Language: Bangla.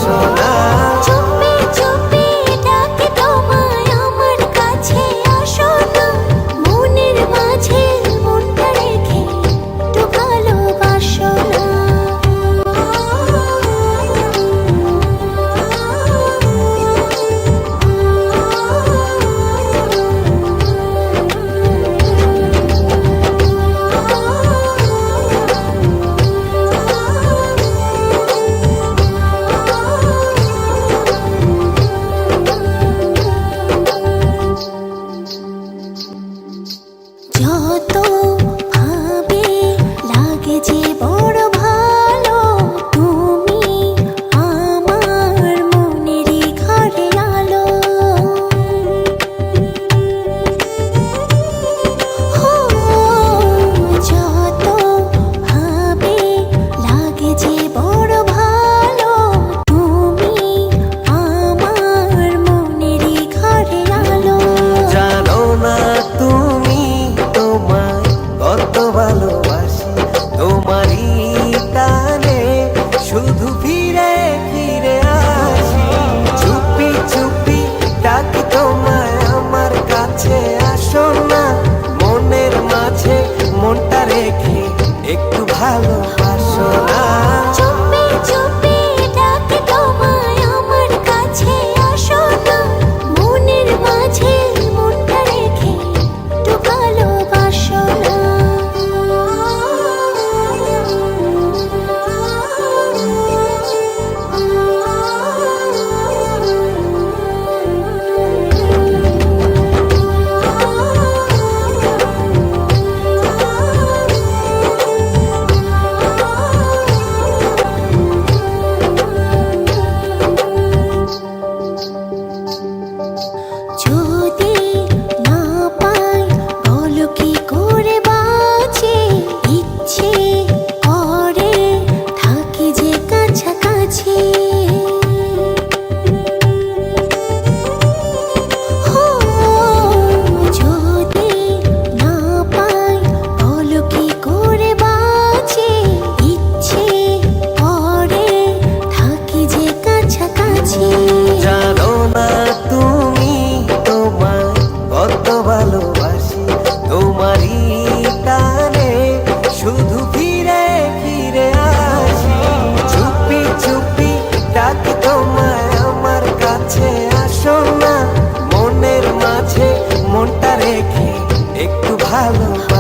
বাসো না। চুপি চুপি ডাকে তোমায় আমার কাছে আসো না, মনের মাঝে মনটা রেখে একটু ভালোবাসো না। যত ভাবে লাগে যে বড় ভালো, তুমি আমার মনেরই ঘরে আলো। যত ভাবে লাগে যে বড় ভালো, তুমি আমার মনেরই ঘরে আলো। জানো না তুমি তোমায় কত ভালোবাসি, তোমারই টানে শুধু ফিরে ফিরে আসি। চুপি চুপি ডাকি তোমায় আমার কাছে আসো না, মনের মাঝে মনটা রেখে একটু ভালোবাসো না। চুপি চুপি ডাকে তোমায় আমার কাছে আসো না, মনের মাঝে মনটা রেখে একটু ভালোবাসো না। যদি না পাই বলো কি করে বাঁচি, ইচ্ছে করে থাকি যে কাছাকাছি। যদি না পাই বলো কি করে বাঁচি, ইচ্ছে করে থাকি যে কাছাকাছি। জানো না তুমি তোমায় কত ভালোবাসি, তোমারই টানে শুধু ফিরে ফিরে আসি। চুপি চুপি ডাকি তোমায় আমার কাছে আসো না, মনের মাঝে মনটা রেখে একটু ভালোবাসো